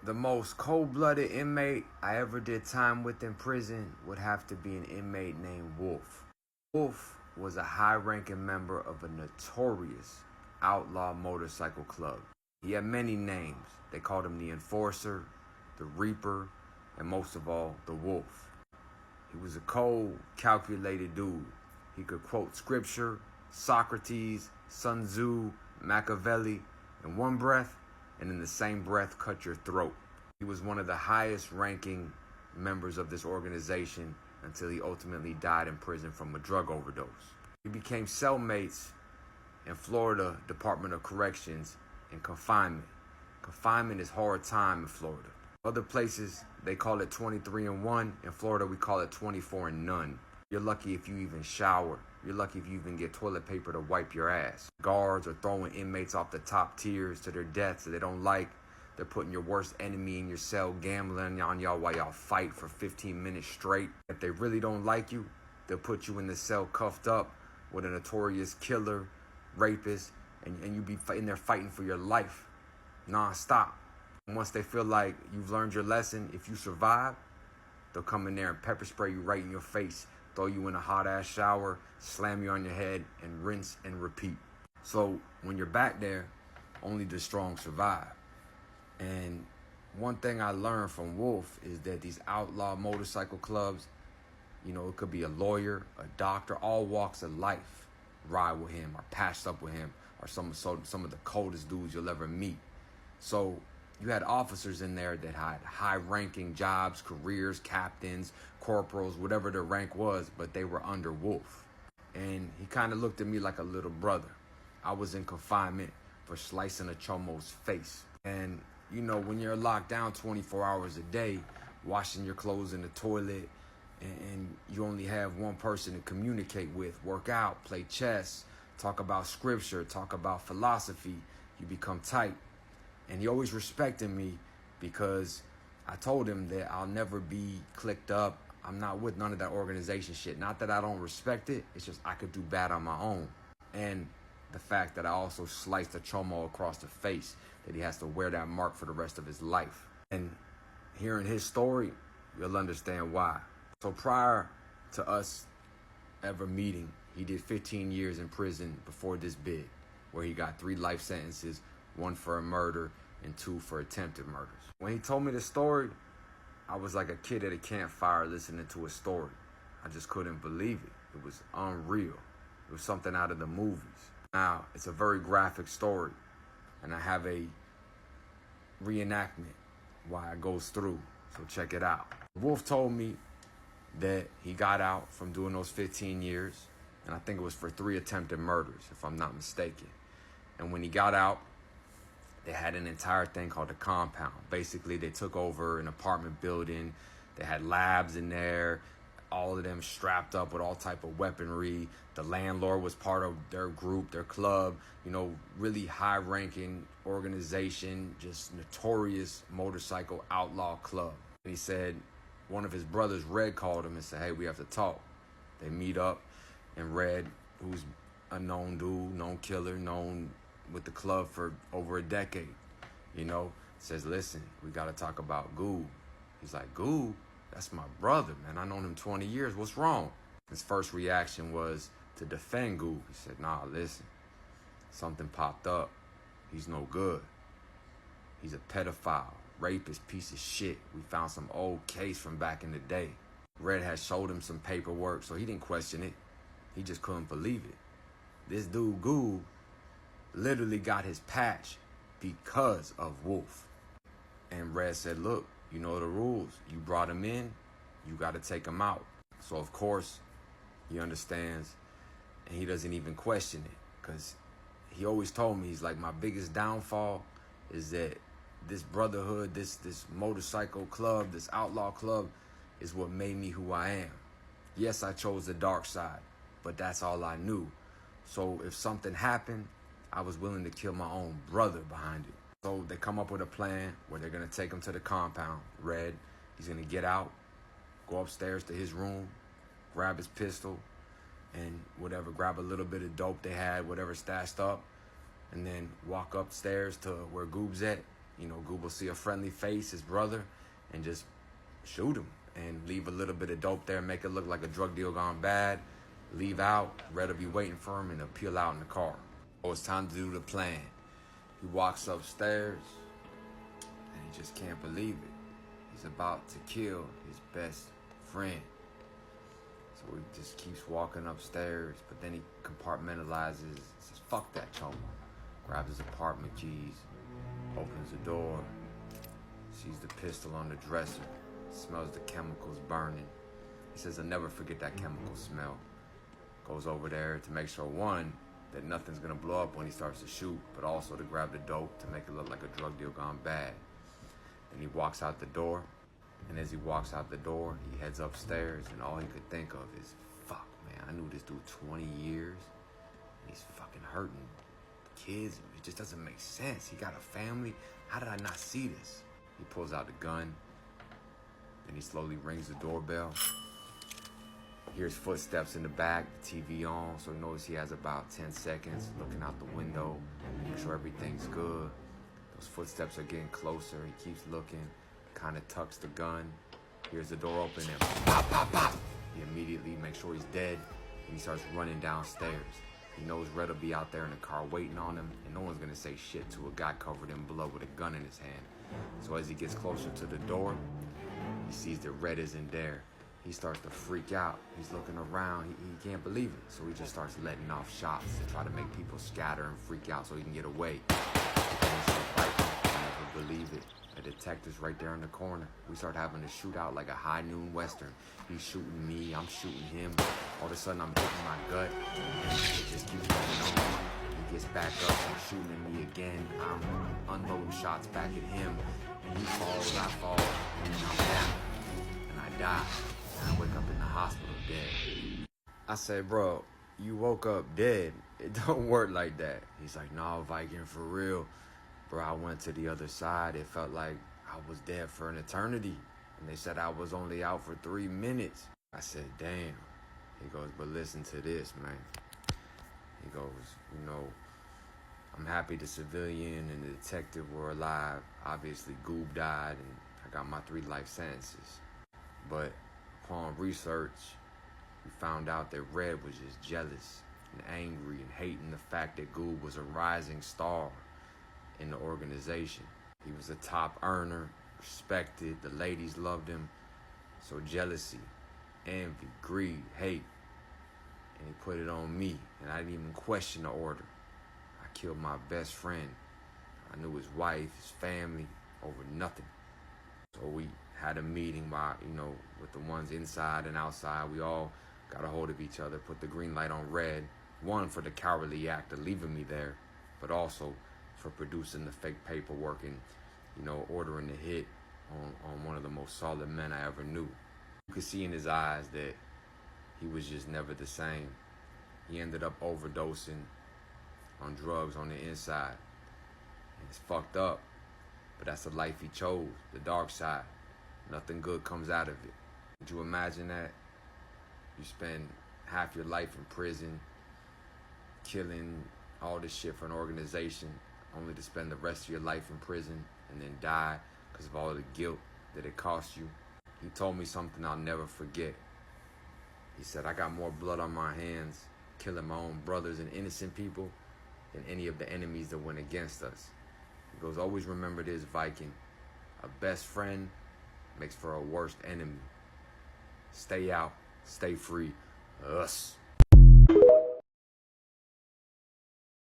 The most cold-blooded inmate I ever did time with in prison would have to be an inmate named Wolf. Wolf was a high-ranking member of a notorious outlaw motorcycle club. He had many names. They called him the Enforcer, the Reaper, and most of all, the Wolf. He was a cold, calculated dude. He could quote scripture, Socrates, Sun Tzu, Machiavelli in one breath, and in the same breath cut your throat. He was one of the highest ranking members of this organization until he ultimately died in prison from a drug overdose. He became cellmates in Florida Department of Corrections in confinement. Confinement is hard time in Florida. Other places, they call it 23 and 1. In Florida, we call it 24 and none. You're lucky if you even shower. You're lucky if you even get toilet paper to wipe your ass. Guards are throwing inmates off the top tiers to their deaths that they don't like. They're putting your worst enemy in your cell, gambling on y'all while y'all fight for 15 minutes straight. If they really don't like you, they'll put you in the cell cuffed up with a notorious killer, rapist, and you be in there fighting for your life non-stop. And once they feel like you've learned your lesson, if you survive, they'll come in there and pepper spray you right in your face, throw you in a hot-ass shower, slam you on your head, and rinse and repeat. So when you're back there, only the strong survive. And one thing I learned from Wolf is that these outlaw motorcycle clubs, you know, it could be a lawyer, a doctor, all walks of life ride with him, or patched up with him, or some of the coldest dudes you'll ever meet. So you had officers in there that had high-ranking jobs, careers, captains, corporals, whatever their rank was, but they were under Wolf. And he kind of looked at me like a little brother. I was in confinement for slicing a chomo's face. And, you know, when you're locked down 24 hours a day, washing your clothes in the toilet, and you only have one person to communicate with, work out, play chess, talk about scripture, talk about philosophy, you become tight. And he always respected me because I told him that I'll never be clicked up. I'm not with none of that organization shit. Not that I don't respect it. It's just I could do bad on my own. And the fact that I also sliced a chomo across the face, that he has to wear that mark for the rest of his life. And hearing his story, you'll understand why. So prior to us ever meeting, he did 15 years in prison before this bid, where he got 3 life sentences, 1 for a murder and 2 for attempted murders. When he told me the story, I was like a kid at a campfire listening to a story. I just couldn't believe it. It was unreal. It was something out of the movies. Now, it's a very graphic story, and I have a reenactment while it goes through, so check it out. Wolf told me that he got out from doing those 15 years, and I think it was for 3 attempted murders, if I'm not mistaken. And when he got out, they had an entire thing called the compound. Basically, they took over an apartment building. They had labs in there, all of them strapped up with all type of weaponry. The landlord was part of their group, their club, you know, really high-ranking organization, just notorious motorcycle outlaw club. And he said one of his brothers, Red, called him and said, hey, we have to talk. They meet up, and Red, who's a known dude, known killer, known with the club for over a decade, you know, says, listen, we got to talk about Goob. He's like, Goob? That's my brother, man. I known him 20 years. What's wrong? His first reaction was to defend Goob. He said, nah, listen, something popped up. He's no good. He's a pedophile, rapist, piece of shit. We found some old case from back in the day. Red had showed him some paperwork, so he didn't question it. He just couldn't believe it. This dude, Goob, literally got his patch because of Wolf. And Red said, look, you know the rules. You brought him in, you got to take him out. So, of course, he understands, and he doesn't even question it, because he always told me, he's like, my biggest downfall is that this brotherhood, this motorcycle club, this outlaw club is what made me who I am. Yes, I chose the dark side, but that's all I knew. So if something happened, I was willing to kill my own brother behind it. So they come up with a plan where they're going to take him to the compound. Red, he's going to get out, go upstairs to his room, grab his pistol, and whatever, grab a little bit of dope they had, whatever stashed up, and then walk upstairs to where Goob's at Goob will see a friendly face, his brother, and just shoot him and leave a little bit of dope there, make it look like a drug deal gone bad. Leave out, Red will be waiting for him, and he'll peel out in the car. Oh, it's time to do the plan. He walks upstairs, and he just can't believe it. He's about to kill his best friend. So he just keeps walking upstairs, but then he compartmentalizes, says, fuck that choma. Grabs his apartment keys, opens the door, sees the pistol on the dresser, smells the chemicals burning. He says, I'll never forget that chemical smell. Goes over there to make sure, one, that nothing's gonna blow up when he starts to shoot, but also to grab the dope to make it look like a drug deal gone bad. Then he walks out the door, and as he walks out the door, he heads upstairs, and all he could think of is, fuck, man, I knew this dude 20 years, and he's fucking hurting kids. It just doesn't make sense. He got a family. How did I not see this? He pulls out the gun, then he slowly rings the doorbell. Hears footsteps in the back, the TV on, so he knows he has about 10 seconds, looking out the window, make sure everything's good. Those footsteps are getting closer. He keeps looking, kind of tucks the gun, hears the door open, and pop, pop, pop. He immediately makes sure he's dead, and he starts running downstairs. He knows Red will be out there in the car waiting on him, and no one's gonna say shit to a guy covered in blood with a gun in his hand. So as he gets closer to the door, he sees that Red isn't there. He starts to freak out. He's looking around. He can't believe it. So he just starts letting off shots to try to make people scatter and freak out so he can get away. And he starts fighting. I never believe it. A detective's right there in the corner. We start having a shootout like a high noon western. He's shooting me. I'm shooting him. All of a sudden, I'm hitting my gut. And it just keeps going on. He gets back up and shooting at me again. I'm unloading shots back at him. And he falls, I fall, and I'm down. And I die. I wake up in the hospital dead. I say, bro, you woke up dead. It don't work like that. He's like, no, Viking, for real. Bro, I went to the other side. It felt like I was dead for an eternity. And they said I was only out for 3 minutes. I said, damn. He goes, but listen to this, man. He goes, I'm happy the civilian and the detective were alive. Obviously, Goob died, and I got my 3 life sentences. But upon research, we found out that Red was just jealous and angry and hating the fact that Goob was a rising star in the organization. He was a top earner, respected, the ladies loved him. So jealousy, envy, greed, hate, and he put it on me, and I didn't even question the order. I killed my best friend. I knew his wife, his family, over nothing. So we had a meeting with the ones inside and outside. We all got a hold of each other, put the green light on Red. One, for the cowardly act of leaving me there, but also for producing the fake paperwork and, ordering the hit on one of the most solid men I ever knew. You could see in his eyes that he was just never the same. He ended up overdosing on drugs on the inside. And it's fucked up, but that's the life he chose, the dark side. Nothing good comes out of it. Could you imagine that? You spend half your life in prison, killing all this shit for an organization, only to spend the rest of your life in prison and then die because of all the guilt that it cost you. He told me something I'll never forget. He said, I got more blood on my hands killing my own brothers and innocent people than any of the enemies that went against us. He goes, always remember this, Viking. A best friend makes for a worst enemy. Stay out, stay free. Us.